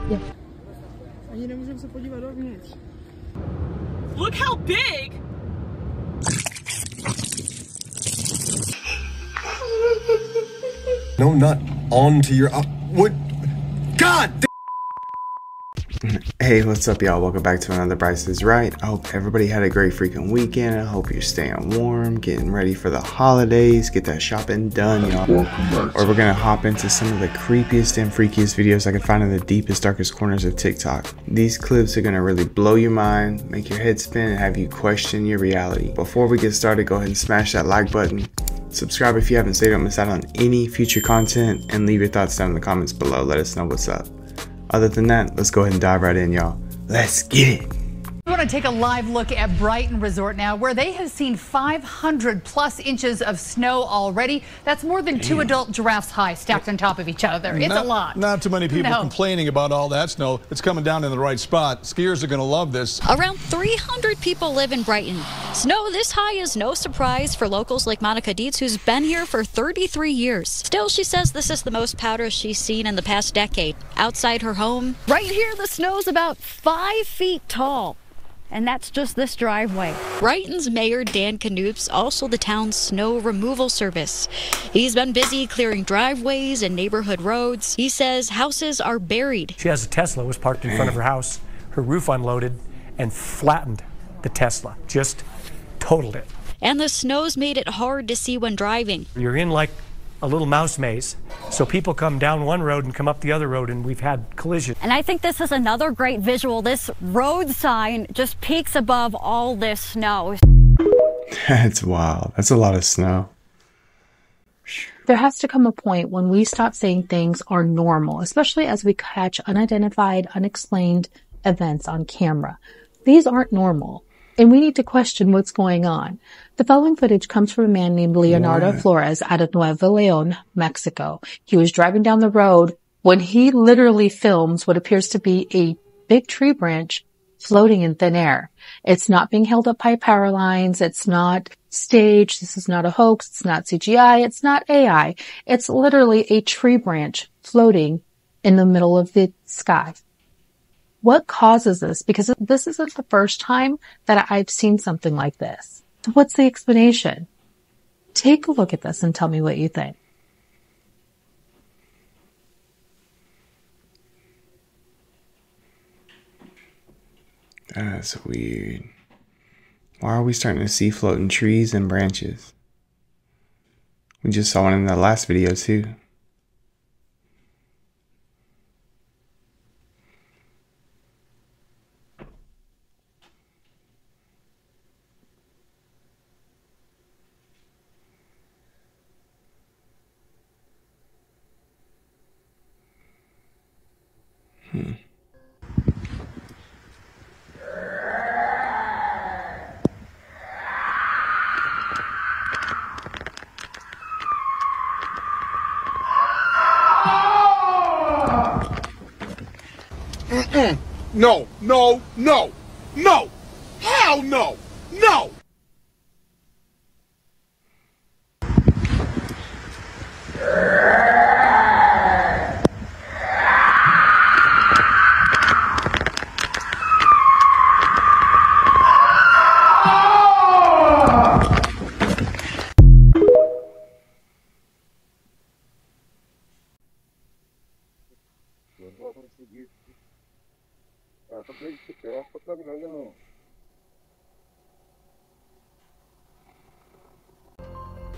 Yeah. Look how big! No, not onto your... what? God! Hey, what's up, y'all? Welcome back to another Bryce is Right. I hope everybody had a great freaking weekend. I hope you're staying warm, getting ready for the holidays, get that shopping done, y'all. Or we're gonna hop into some of the creepiest and freakiest videos I can find in the deepest, darkest corners of TikTok. These clips are gonna really blow your mind, make your head spin, and have you question your reality. Before we get started, go ahead and smash that like button. Subscribe if you haven't so you don't miss out on any future content, and leave your thoughts down in the comments below. Let us know what's up. Other than that, let's go ahead and dive right in, y'all. Let's get it. We want to take a live look at Brighton Resort now, where they have seen 500 plus inches of snow already. That's more than 2 adult giraffes high stacked on top of each other. It's a lot. Not too many people complaining about all that snow. It's coming down in the right spot. Skiers are going to love this. Around 300 people live in Brighton. Snow this high is no surprise for locals like Monica Dietz, who's been here for 33 years. Still, she says this is the most powder she's seen in the past decade. Outside her home, right here, the snow's about 5 feet tall. And that's just this driveway. Brighton's Mayor Dan Knoop's also the town's snow removal service. He's been busy clearing driveways and neighborhood roads. He says houses are buried. She has a Tesla, was parked in front of her house. Her roof unloaded and flattened the Tesla, just totaled it. And the snow's made it hard to see when driving. You're in like a little mouse maze. So people come down one road and come up the other road, and we've had collisions. And I think this is another great visual. This road sign just peaks above all this snow. That's wild. That's a lot of snow. There has to come a point when we stop saying things are normal, especially as we catch unidentified, unexplained events on camera. These aren't normal, and we need to question what's going on. The following footage comes from a man named Leonardo Flores out of Nuevo León, Mexico. He was driving down the road when he literally films what appears to be a big tree branch floating in thin air. It's not being held up by power lines. It's not staged. This is not a hoax. It's not CGI. It's not AI. It's literally a tree branch floating in the middle of the sky. What causes this? Because this isn't the first time that I've seen something like this. So what's the explanation? Take a look at this and tell me what you think. That's weird. Why are we starting to see floating trees and branches? We just saw one in the last video too. No, no, no, no! Hell no! No!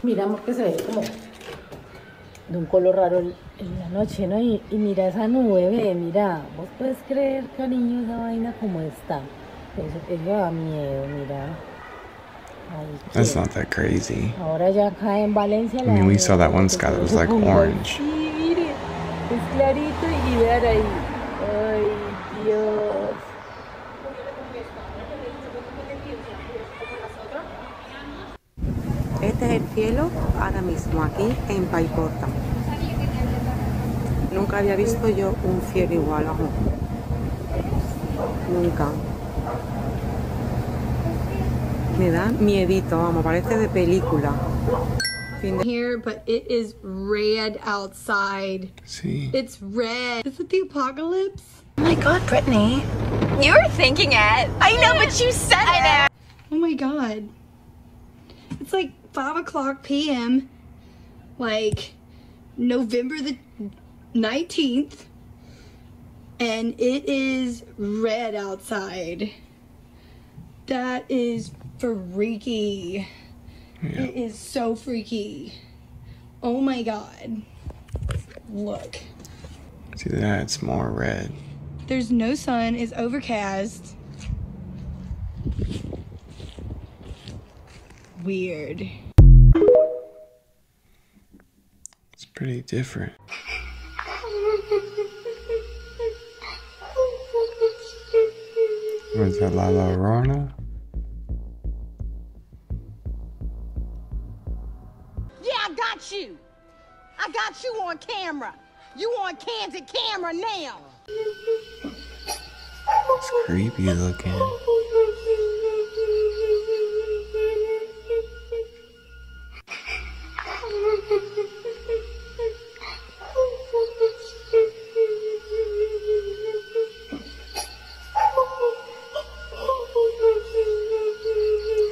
Miramos que se ve como de un color raro en la noche, ¿no? Y mira esa nube, ve, mira, vos puedes creer, cariño, esa vaina como está. Eso da miedo, mira. That's not that crazy. Ahora ya acá en Valencia. I mean, we saw that one sky that was like orange. Sí, mire, es clarito y vean ahí. Ay, Dios. Este es el cielo ahora mismo aquí en Paipota. Nunca había visto yo un cielo igual, ojo. Nunca. Me da miedito, vamos, parece de película. Here, but it is red outside. See? It's red. Is it the apocalypse? Oh my God, Brittany. You were thinking it. I know, but you said it. Oh my God. It's like 5:00 p.m. like November the 19th. And it is red outside. That is freaky. Yeah. It is so freaky. Oh my God. Look. See that? It's more red. There's no sun. It's overcast. Weird. It's pretty different. What's that, La Llorona? Yeah, I got you. I got you on camera. You on candid camera now. It's creepy looking.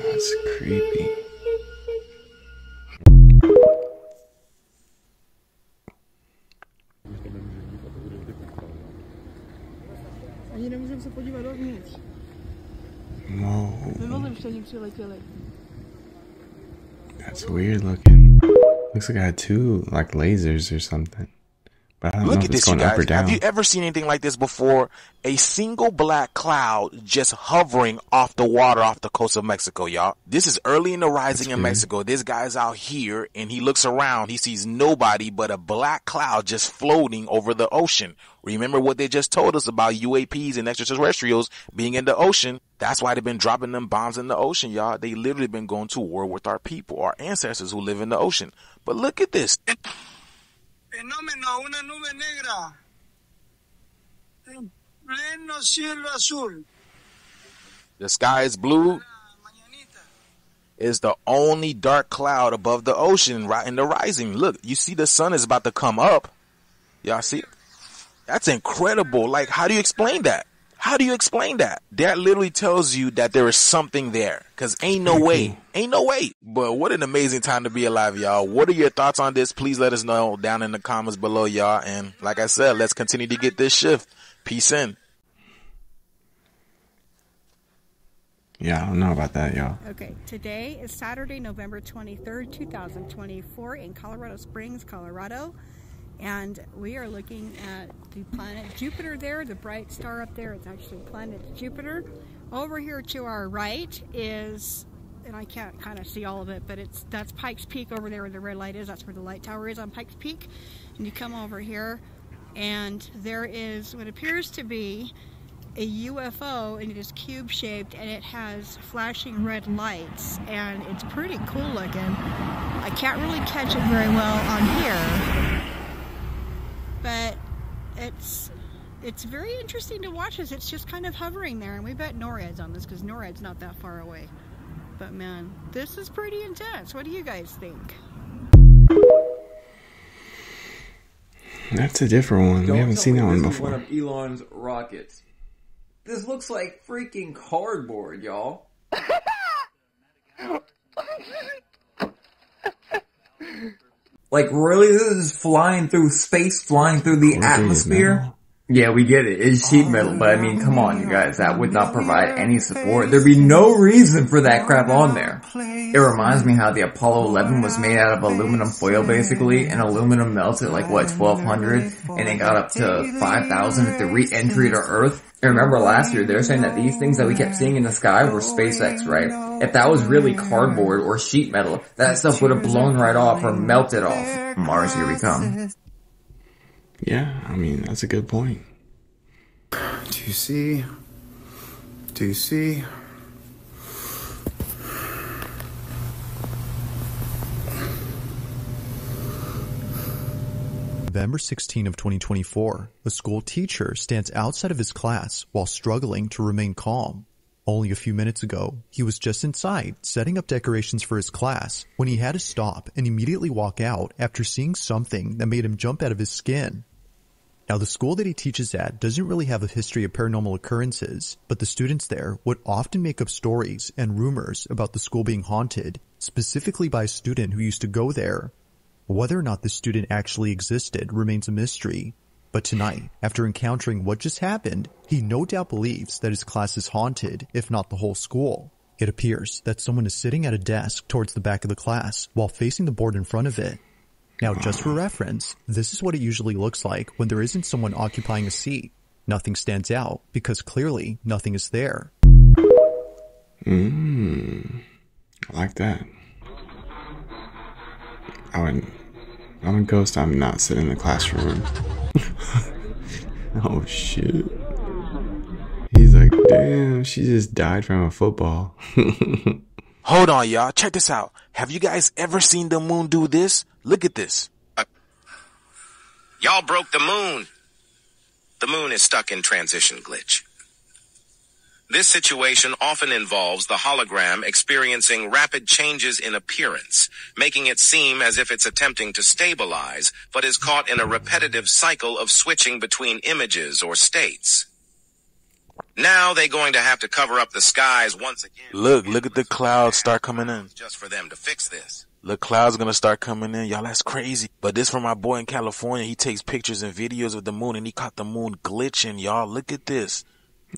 That's creepy. Whoa. That's weird looking. Looks like I had two like lasers or something. But I don't know if it's going up or down. Have you ever seen anything like this before? A single black cloud just hovering off the water off the coast of Mexico, y'all. This is early in the rising in Mexico. This guy's out here and he looks around. He sees nobody but a black cloud just floating over the ocean. Remember what they just told us about UAPs and extraterrestrials being in the ocean? That's why they've been dropping them bombs in the ocean, y'all. They literally been going to war with our people, our ancestors who live in the ocean. But look at this. Fenómeno, una nube negra en pleno cielo azul. The sky is blue. Is the only dark cloud above the ocean right in the rising. Look, you see the sun is about to come up. Y'all see? That's incredible. Like, how do you explain that? How do you explain that? That literally tells you that there is something there. Because ain't no way. Ain't no way. But what an amazing time to be alive, y'all. What are your thoughts on this? Please let us know down in the comments below, y'all. And like I said, let's continue to get this shift. Peace in. Yeah, I don't know about that, y'all. Okay, today is Saturday, November 23rd, 2024 in Colorado Springs, Colorado. And we are looking at the planet Jupiter there, the bright star up there. It's actually planet Jupiter. Over here to our right is, and I can't kind of see all of it, but that's Pikes Peak over there where the red light is. That's where the light tower is on Pikes Peak. And you come over here, and there is what appears to be a UFO, and it is cube-shaped, and it has flashing red lights, and it's pretty cool looking. I can't really catch it very well on here. But it's very interesting to watch this. It's just kind of hovering there, and we bet NORAD's on this because NORAD's not that far away. But man, this is pretty intense. What do you guys think? That's a different one. We haven't seen that one This before. is one of Elon's rockets. This looks like freaking cardboard, y'all. Like, really? This is flying through space, flying through the atmosphere? Yeah, we get it. It's sheet metal, but I mean, come on, you guys. That would not provide any support. There'd be no reason for that crap on there. It reminds me how the Apollo 11 was made out of aluminum foil, basically, and aluminum melts at like, what, 1200? And it got up to 5000 at the re-entry to Earth. And remember last year, they were saying that these things that we kept seeing in the sky were SpaceX, right? If that was really cardboard or sheet metal, that stuff would have blown right off or melted off. Mars, here we come. Yeah, I mean, that's a good point. Do you see? Do you see? November 16 of 2024, a school teacher stands outside of his class while struggling to remain calm. Only a few minutes ago, he was just inside setting up decorations for his class when he had to stop and immediately walk out after seeing something that made him jump out of his skin. Now, the school that he teaches at doesn't really have a history of paranormal occurrences, but the students there would often make up stories and rumors about the school being haunted, specifically by a student who used to go there. Whether or not this student actually existed remains a mystery, but tonight, after encountering what just happened, he no doubt believes that his class is haunted, if not the whole school. It appears that someone is sitting at a desk towards the back of the class while facing the board in front of it. Now, just for reference, this is what it usually looks like when there isn't someone occupying a seat. Nothing stands out because clearly nothing is there. I like that. I'm a ghost. I'm not sitting in the classroom. Oh shit. He's like, damn, she just died from a football. Hold on, y'all. Check this out. Have you guys ever seen the moon do this? Look at this. Y'all broke the moon. The moon is stuck in transition glitch. This situation often involves the hologram experiencing rapid changes in appearance, making it seem as if it's attempting to stabilize, but is caught in a repetitive cycle of switching between images or states. Now they're going to have to cover up the skies once again. Look at the clouds start coming in. Just for them to fix this. The clouds gonna start coming in. Y'all, that's crazy. But this from my boy in California. He takes pictures and videos of the moon, and he caught the moon glitching, y'all. Look at this.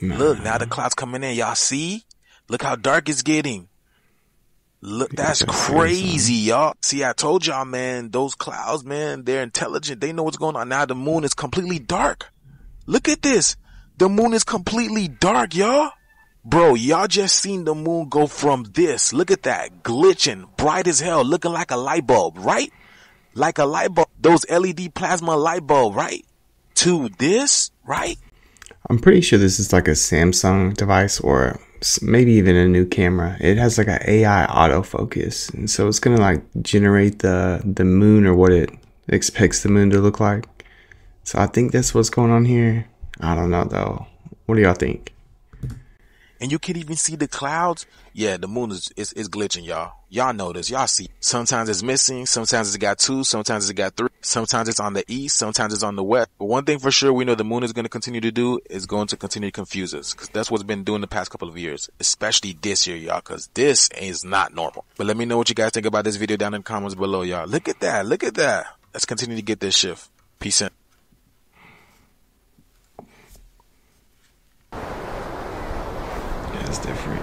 Nah. Look, now the clouds coming in. Y'all see? Look how dark it's getting. Look, that's crazy, y'all. See, I told y'all, man, those clouds, man, they're intelligent. They know what's going on. Now the moon is completely dark. Look at this. The moon is completely dark, y'all. Bro, y'all just seen the moon go from this. Look at that. Glitching. Bright as hell. Looking like a light bulb, right? Like a light bulb. Those LED plasma light bulb, right? To this, right? I'm pretty sure this is like a Samsung device or maybe even a new camera. It has like an AI autofocus. And so it's going to like generate the moon or what it expects the moon to look like. So I think that's what's going on here. I don't know though. What do y'all think? And you can even see the clouds. Yeah, the moon is glitching, y'all. Y'all know this. Y'all see. Sometimes it's missing. Sometimes it's got 2. Sometimes it's got 3. Sometimes it's on the east. Sometimes it's on the west. But one thing for sure we know the moon is going to continue to do is going to continue to confuse us. Because that's what's been doing the past couple of years. Especially this year, y'all. Because this is not normal. But let me know what you guys think about this video down in the comments below, y'all. Look at that. Look at that. Let's continue to get this shift. Peace out. It's different.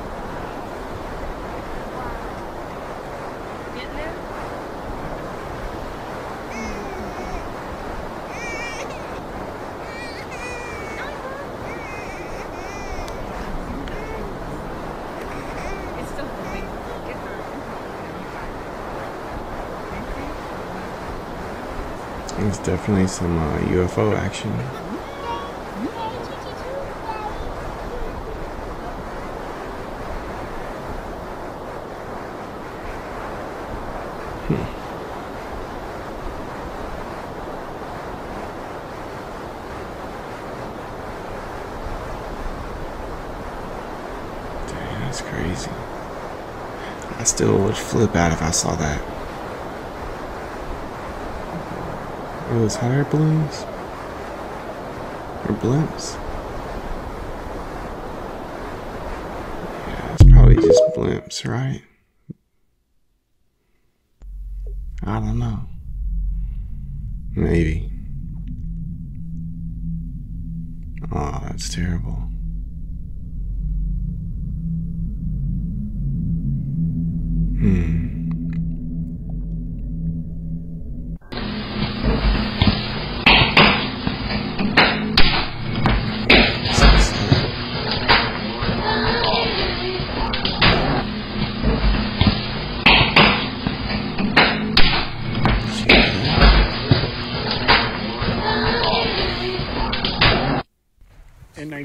It's definitely some UFO action. Dang, that's crazy. I still would flip out if I saw that. It was hot air balloons? Or blimps? Yeah, it's probably just blimps, right? I don't know. Maybe. Oh, that's terrible.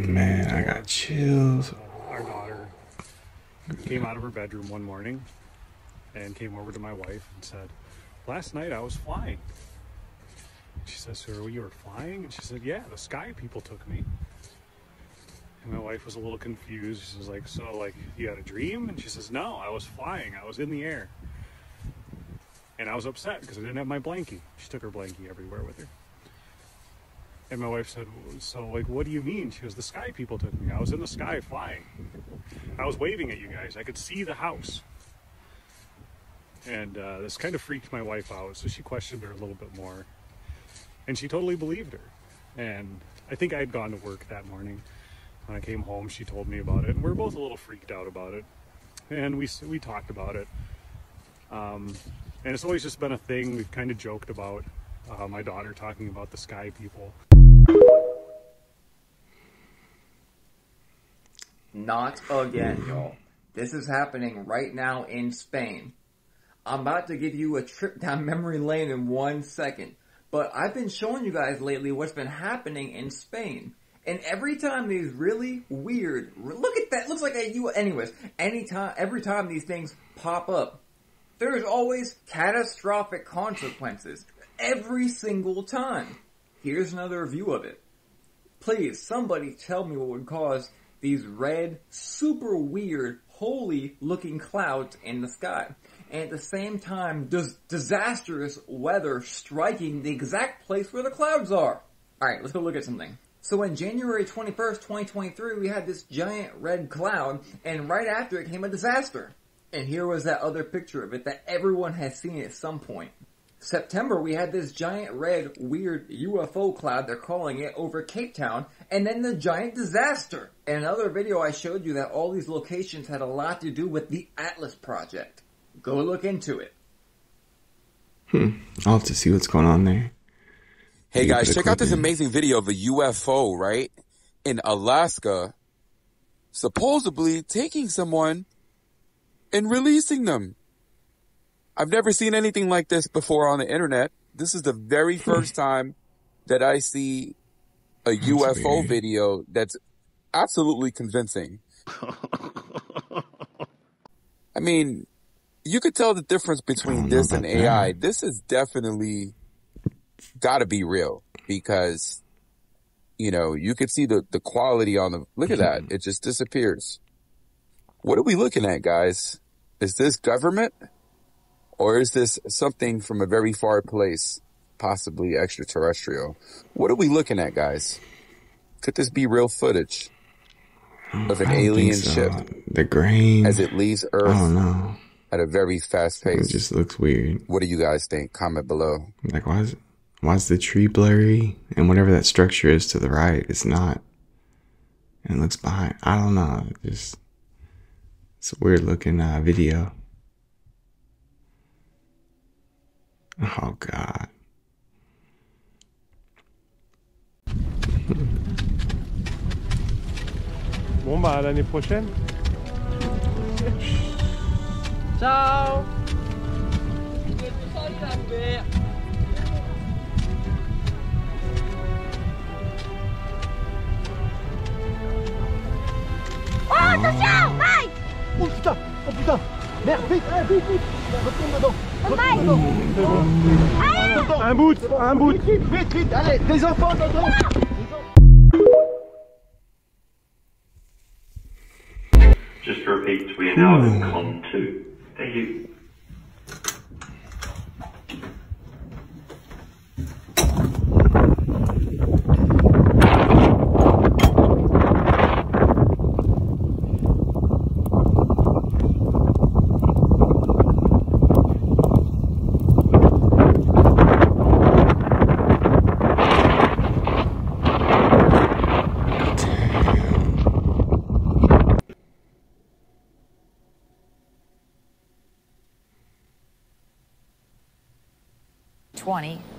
Man, I got chills. Our daughter came out of her bedroom one morning and came over to my wife and said, "Last night I was flying." She says, "So you were flying?" And she said, "Yeah, the sky people took me." And my wife was a little confused. She was like, "So, like, you had a dream?" And she says, "No, I was flying. I was in the air." And I was upset because I didn't have my blankie. She took her blankie everywhere with her. And my wife said, so, like, what do you mean? She goes, the sky people took me. I was in the sky flying. I was waving at you guys. I could see the house. And this kind of freaked my wife out, so she questioned her a little bit more. And she totally believed her. And I think I had gone to work that morning. When I came home, she told me about it. And we were both a little freaked out about it. And we talked about it. And it's always just been a thing we've kind of joked about. My daughter talking about the sky people. Not again, y'all. This is happening right now in Spain. I'm about to give you a trip down memory lane in 1 second. But I've been showing you guys lately what's been happening in Spain. And every time these really weird, look at that, looks like a U, anyways, every time these things pop up, there's always catastrophic consequences. Every single time. Here's another view of it. Please, somebody tell me what would cause these red, super weird, holy looking clouds in the sky. And at the same time, disastrous weather striking the exact place where the clouds are. Alright, let's go look at something. So on January 21st, 2023, we had this giant red cloud, and right after it came a disaster. And here was that other picture of it that everyone has seen at some point. September, we had this giant red, weird UFO cloud, they're calling it, over Cape Town, and then the giant disaster. In another video, I showed you that all these locations had a lot to do with the Atlas Project. Go look into it. I'll have to see what's going on there. Hey guys, check out this amazing video of a UFO, right? In Alaska, supposedly taking someone and releasing them. I've never seen anything like this before on the internet. This is the very first time that I see a UFO video that's absolutely convincing. I mean, you could tell the difference between this and AI. This is definitely got to be real because, you know, you could see the quality on the, look at that. It just disappears. What are we looking at, guys? Is this government or is this something from a very far place, possibly extraterrestrial? What are we looking at, guys? Could this be real footage of an alien ship? The grain. As it leaves Earth. I don't know. At a very fast pace. It just looks weird. What do you guys think? Comment below. Like, why is the tree blurry? And whatever that structure is to the right, it's not. And it looks behind. I don't know. It's a weird looking video. Oh, God. Bon, bah, à l'année prochaine. Ciao. Oh, attention! Mike! Oh putain! Oh putain! Merde, vite! Vite, vite! Retourne dedans! Mike! Un bout! Vite, vite! Allez, des enfants dedans! Just to repeat, we are now at Con 2. Thank you.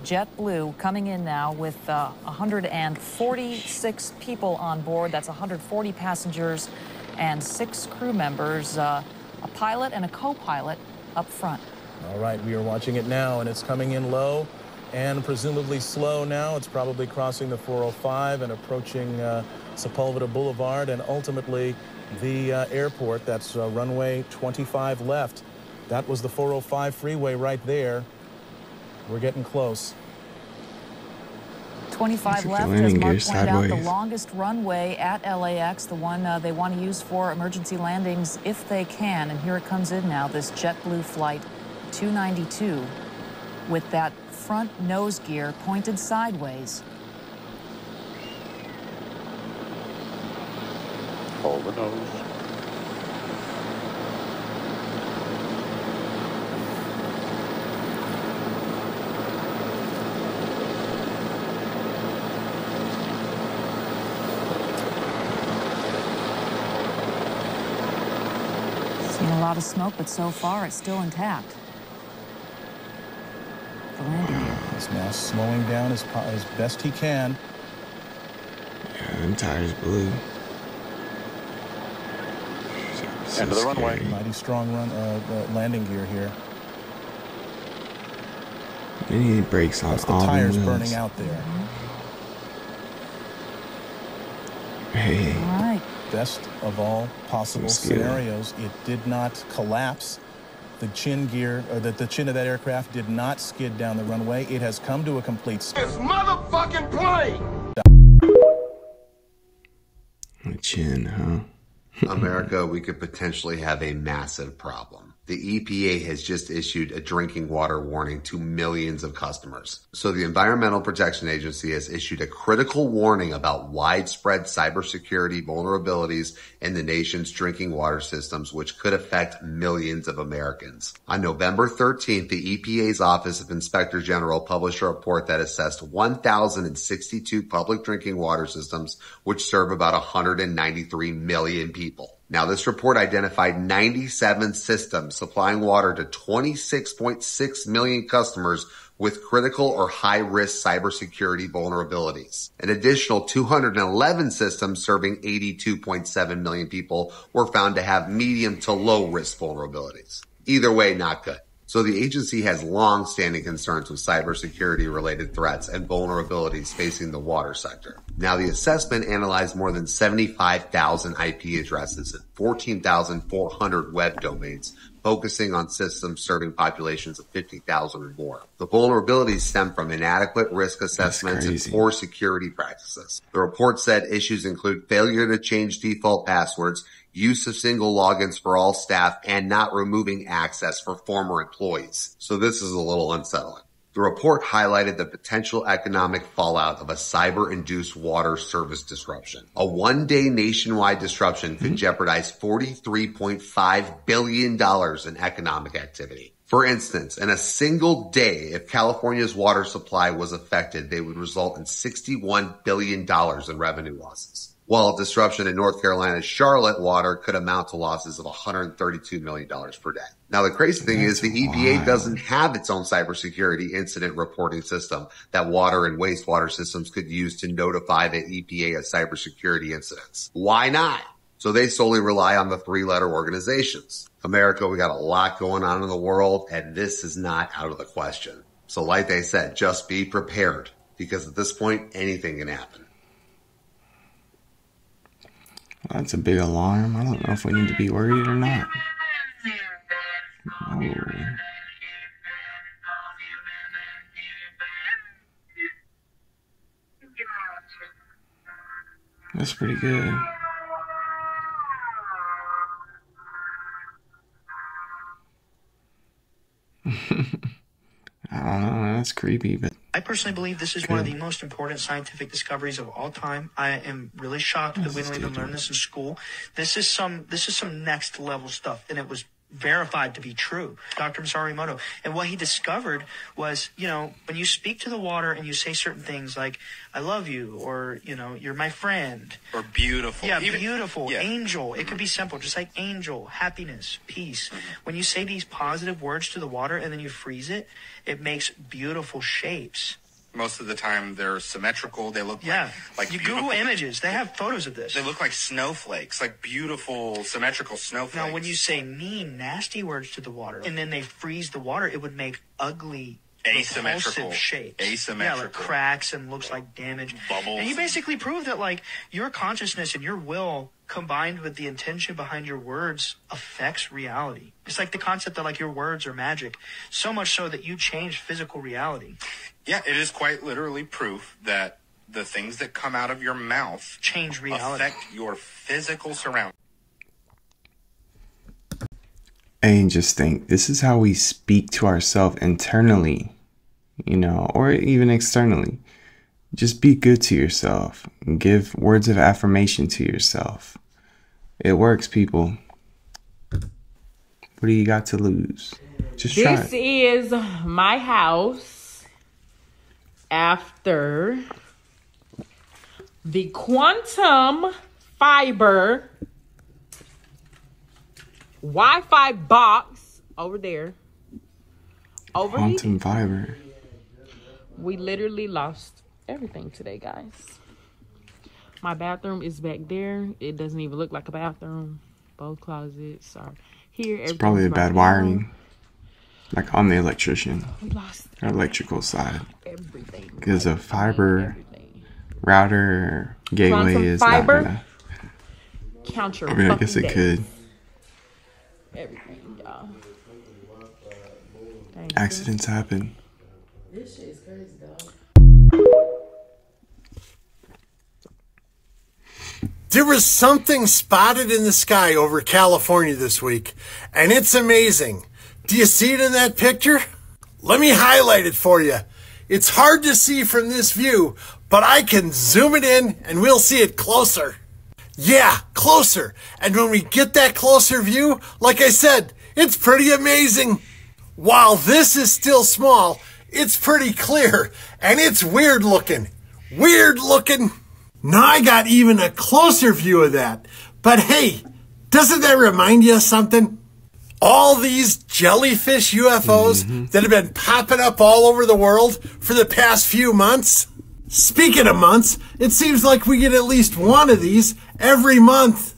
JetBlue coming in now with 146 people on board. That's 140 passengers and 6 crew members, a pilot and a co-pilot up front. All right, we are watching it now, and it's coming in low and presumably slow now. It's probably crossing the 405 and approaching Sepulveda Boulevard and ultimately the airport. That's runway 25 left. That was the 405 freeway right there. We're getting close. 25 left, as Mark pointed out, the longest runway at LAX, the one they want to use for emergency landings if they can. And here it comes in now, this JetBlue flight 292 with that front nose gear pointed sideways. Hold the nose. Seen a lot of smoke, but so far it's still intact. The landing gear. He's now slowing down as best he can. Yeah, them tires blew. So End of the runway. Mighty strong landing gear here. Then he brakes on That's the all tires the wheels. burning out there. Hey. All right. Best of all possible scenarios, it did not collapse. The chin gear, or the chin of that aircraft did not skid down the runway. It has come to a complete stop. This motherfucking plane! The chin, huh? America, we could potentially have a massive problem. The EPA has just issued a drinking water warning to millions of customers. So the Environmental Protection Agency has issued a critical warning about widespread cybersecurity vulnerabilities in the nation's drinking water systems, which could affect millions of Americans. On November 13th, the EPA's Office of Inspector General published a report that assessed 1,062 public drinking water systems, which serve about 193 million people. Now, this report identified 97 systems supplying water to 26.6 million customers with critical or high-risk cybersecurity vulnerabilities. An additional 211 systems serving 82.7 million people were found to have medium to low-risk vulnerabilities. Either way, not good. So the agency has long-standing concerns with cybersecurity-related threats and vulnerabilities facing the water sector. Now, the assessment analyzed more than 75,000 IP addresses and 14,400 web domains, focusing on systems serving populations of 50,000 or more. The vulnerabilities stem from inadequate risk assessments and poor security practices. The report said issues include failure to change default passwords, use of single logins for all staff, and not removing access for former employees. So this is a little unsettling. The report highlighted the potential economic fallout of a cyber-induced water service disruption. A one-day nationwide disruption could jeopardize $43.5 billion in economic activity. For instance, in a single day, if California's water supply was affected, they would result in $61 billion in revenue losses. While a disruption in North Carolina's Charlotte water could amount to losses of $132 million per day. Now, the crazy thing is the EPA doesn't have its own cybersecurity incident reporting system that water and wastewater systems could use to notify the EPA of cybersecurity incidents. Why not? So they solely rely on the three-letter organizations. America, we got a lot going on in the world, and this is not out of the question. So like they said, just be prepared, because at this point, anything can happen. That's a big alarm. I don't know if we need to be worried or not. Oh. That's pretty good. I don't know, that's creepy, but I personally believe this is one of the most important scientific discoveries of all time. I am really shocked that we don't even learn this in school. This is some next level stuff, and it was verified to be true. Dr. Masarimoto. And what he discovered was, when you speak to the water and you say certain things like, I love you, or, you're my friend. Or beautiful. Yeah, beautiful. Yeah. Angel. It could be simple, just like angel, happiness, peace. When you say these positive words to the water and then you freeze it, it makes beautiful shapes. Most of the time they're symmetrical. They look like you Google images. They have photos of this. They look like snowflakes, like beautiful symmetrical snowflakes. Now, when you say mean, nasty words to the water, and then they freeze the water, it would make ugly, asymmetrical shapes. Asymmetrical. Yeah, like cracks and looks like damage. Bubbles. And you basically prove that, like, your consciousness and your will combined with the intention behind your words affects reality. It's like the concept that, like, your words are magic. So much so that you change physical reality. Yeah, it is quite literally proof that the things that come out of your mouth change reality, affect your physical surroundings. And just think, this is how we speak to ourselves internally, or even externally. Just be good to yourself and give words of affirmation to yourself. It works, people. What do you got to lose? Just try it. This is my house after the quantum fiber Wi-Fi box over there. Quantum fiber. We literally lost everything today, guys. My bathroom is back there. It doesn't even look like a bathroom. Both closets are here. It's probably a bad wiring. Like on the electrician. We lost or electrical side. Everything. Because a fiber router gateway Quantum is fiber? not gonna. Count your I mean, I fucking guess it days. could. Everything, y'all. Accidents happen. This shit is crazy, dog. There was something spotted in the sky over California this week, and it's amazing. Do you see it in that picture? Let me highlight it for you. It's hard to see from this view, but I can zoom it in and we'll see it closer. Yeah, closer. And when we get that closer view, like I said, it's pretty amazing. While this is still small, it's pretty clear, and it's weird looking. Weird looking. Now I got even a closer view of that. But hey, doesn't that remind you of something? All these jellyfish UFOs that have been popping up all over the world for the past few months. Speaking of months, it seems like we get at least one of these every month.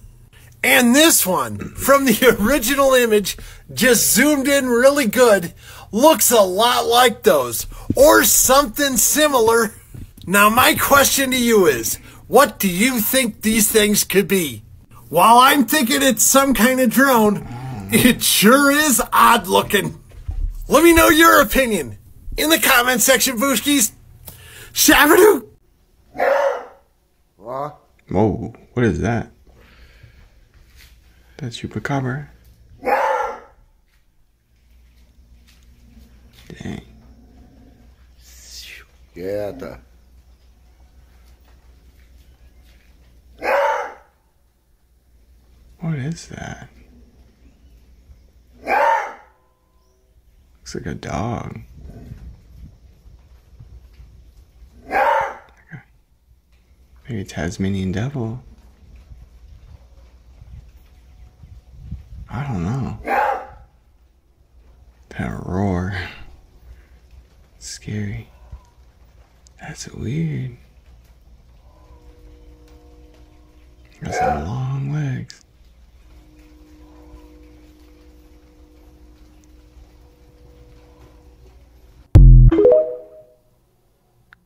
And this one, from the original image, just zoomed in really good, looks a lot like those, or something similar. Now my question to you is, what do you think these things could be? While I'm thinking it's some kind of drone, it sure is odd looking. Let me know your opinion in the comment section, Booshkies. Shabadoo! Whoa, what is that? That's Chupacabra. Dang. Quieta. What is that? Looks like a dog. Maybe Tasmanian devil. I don't know. That roar. Scary. That's weird. Got some long legs.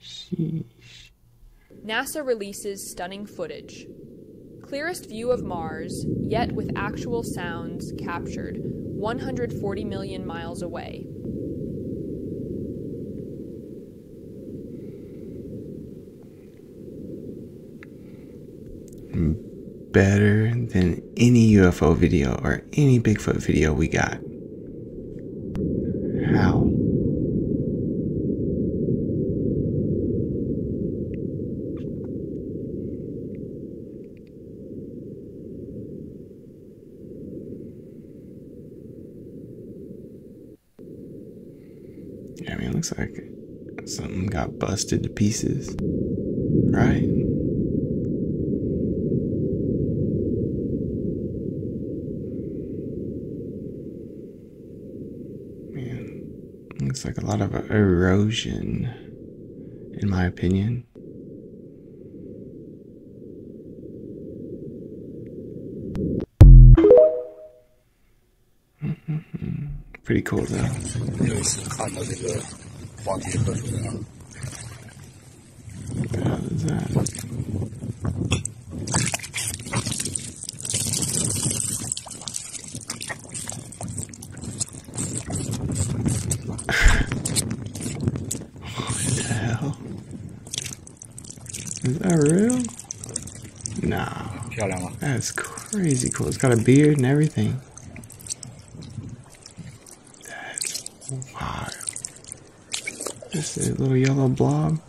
Sheesh. NASA releases stunning footage. Clearest view of Mars, yet with actual sounds captured 140 million miles away. Better than any UFO video or any Bigfoot video we got. How? Yeah, I mean, it looks like something got busted to pieces, right? Man, looks like a lot of erosion, in my opinion. Pretty cool though. What the hell is that? What the hell? Is that real? Nah. That's crazy cool. It's got a beard and everything. Wow. This is a little yellow blob.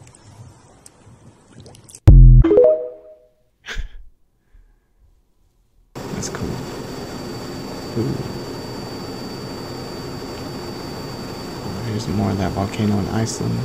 That's volcano in Iceland.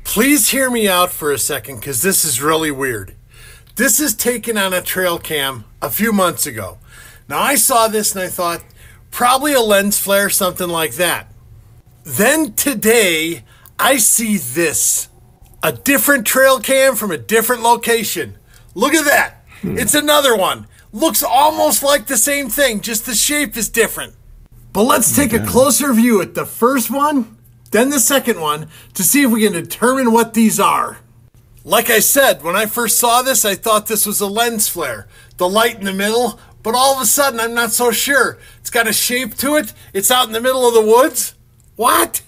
Please hear me out for a second, because this is really weird. This is taken on a trail cam a few months ago. Now, I saw this and I thought, probably a lens flare, something like that. Then today, I see this. A different trail cam from a different location. Look at that. It's another one. Looks almost like the same thing, just the shape is different. But let's take a closer view at the first one, then the second one, to see if we can determine what these are. Like I said, when I first saw this, I thought this was a lens flare. The light in the middle, but all of a sudden, I'm not so sure. It's got a shape to it. It's out in the middle of the woods. What?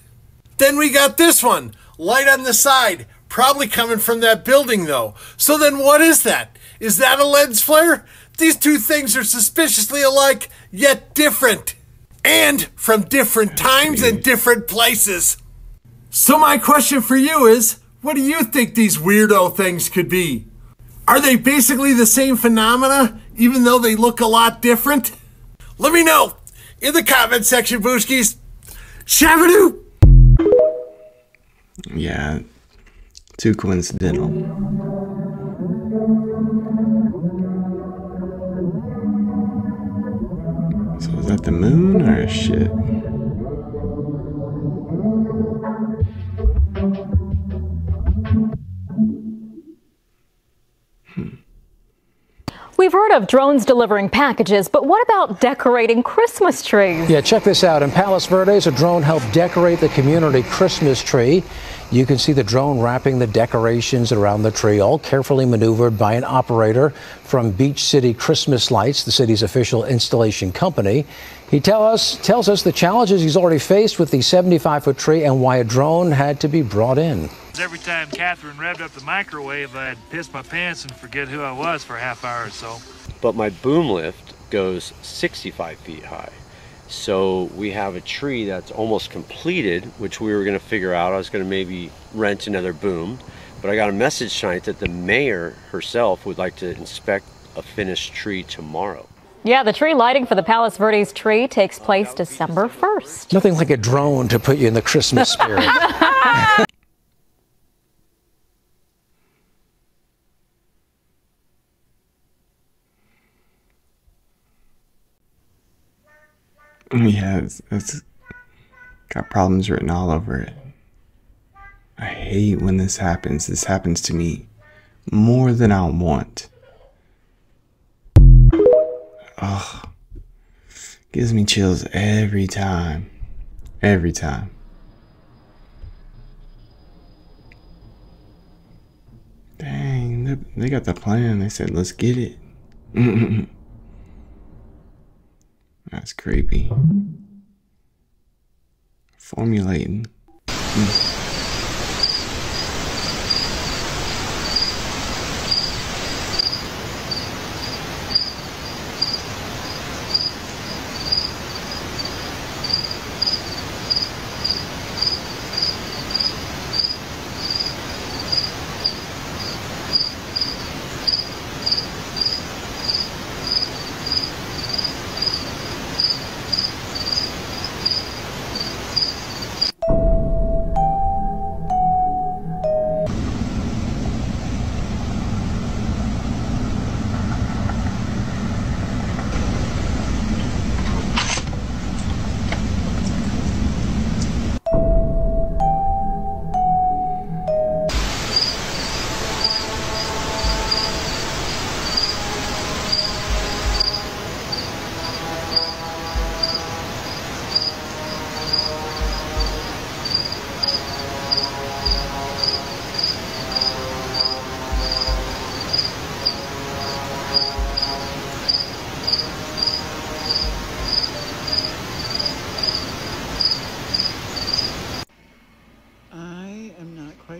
Then we got this one. Light on the side. Probably coming from that building, though. So then what is that? Is that a lens flare? These two things are suspiciously alike, yet different. And from different times and different places. So my question for you is, what do you think these weirdo things could be? Are they basically the same phenomena, even though they look a lot different? Let me know in the comment section, Booskies. Shabadoo! Yeah, too coincidental. So is that the moon or shit? We've heard of drones delivering packages, but what about decorating Christmas trees? Yeah, check this out. In Palos Verdes, a drone helped decorate the community Christmas tree. You can see the drone wrapping the decorations around the tree, all carefully maneuvered by an operator from Beach City Christmas Lights, the city's official installation company. He tells us the challenges he's already faced with the 75-foot tree and why a drone had to be brought in. Every time Catherine revved up the microwave, I'd piss my pants and forget who I was for a half hour or so. But my boom lift goes 65 feet high. So we have a tree that's almost completed, which we were going to figure out. I was going to maybe rent another boom. But I got a message tonight that the mayor herself would like to inspect a finished tree tomorrow. Yeah, the tree lighting for the Palos Verdes tree takes place December 1st. Nothing like a drone to put you in the Christmas spirit. Yeah, it's got problems written all over it. I hate when this happens. This happens to me more than I want. Ugh. Gives me chills every time. Every time. Dang, they got the plan. They said, let's get it. That's creepy. Formulating.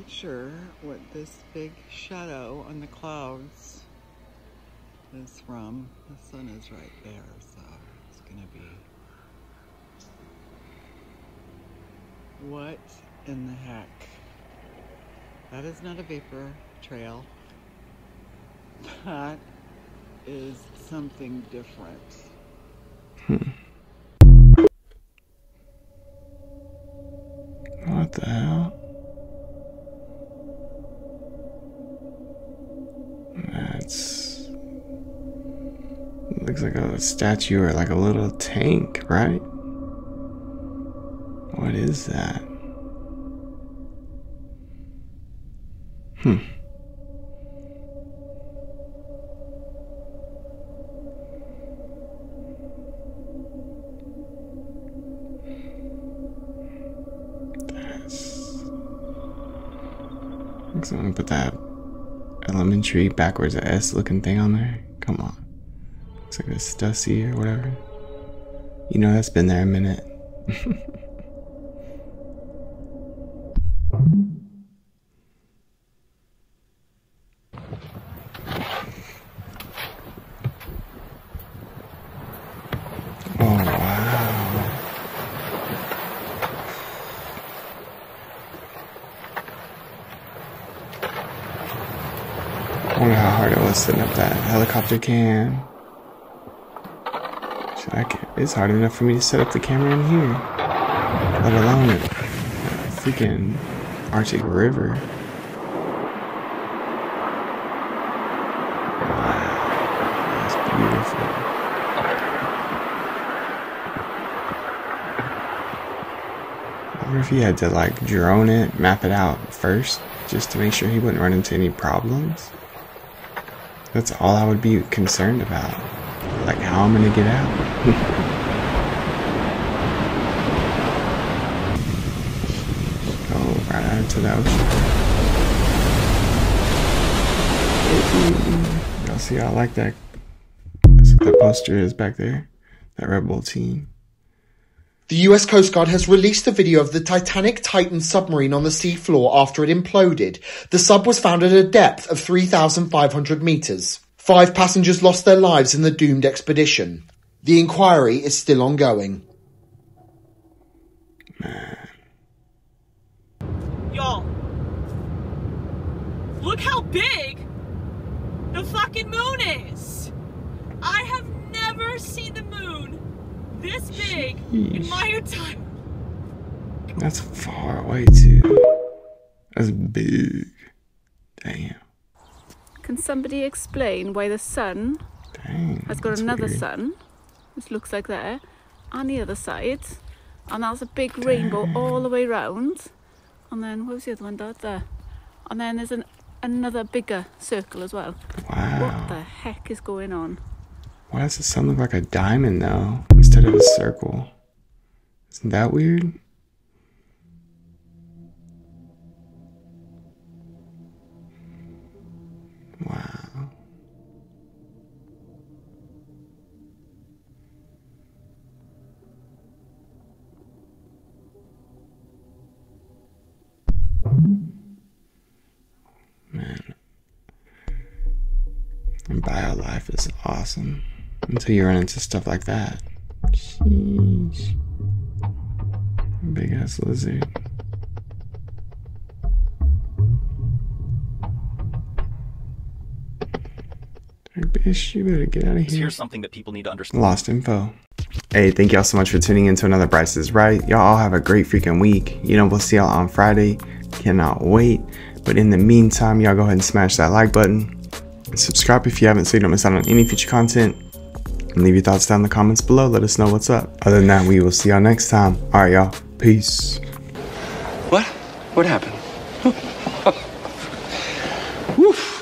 quite sure what this big shadow on the clouds is from. The sun is right there, so it's gonna be... What in the heck? That is not a vapor trail. That is something different. What the hell? That's... looks like a statue or like a little tank, right? What is that? Someone put that elementary backwards S looking thing on there. Come on. Looks like a Stussy or whatever. You know that's been there a minute. I wonder how hard it was setting up that helicopter cam. It's hard enough for me to set up the camera in here, let alone a freaking Arctic River. Wow, that's beautiful. I wonder if he had to like drone it, map it out first, just to make sure he wouldn't run into any problems. That's all I would be concerned about. Like how I'm gonna get out. Oh, right out into the ocean. Y'all see how I like that? That's what that poster is back there. That Red Bull team. The US Coast Guard has released a video of the Titanic Titan submarine on the seafloor after it imploded. The sub was found at a depth of 3,500 meters. 5 passengers lost their lives in the doomed expedition. The inquiry is still ongoing. Y'all, look how big the fucking moon is. I have never seen the moon this big in my entire... That's far away too. That's big. Damn. Can somebody explain why the sun has got another sun, which looks like that, on the other side, and that's a big rainbow all the way round, and then what was the other one there? And then there's another bigger circle as well. Wow. What the heck is going on? Why does the sun look like a diamond though, instead of a circle? Isn't that weird? Wow. Man. And biolife is awesome. Until you run into stuff like that. Sheesh. Big ass lizard. Bitch, you better get out of here. Here's something that people need to understand. Lost info. Hey, thank y'all so much for tuning in to another Bryce is Right. Y'all all have a great freaking week. You know, we'll see y'all on Friday. Cannot wait. But in the meantime, y'all go ahead and smash that like button. And subscribe if you haven't so you don't miss out on any future content. And leave your thoughts down in the comments below. Let us know what's up. Other than that, we will see y'all next time. Alright, y'all. Peace. What? What happened? Woof.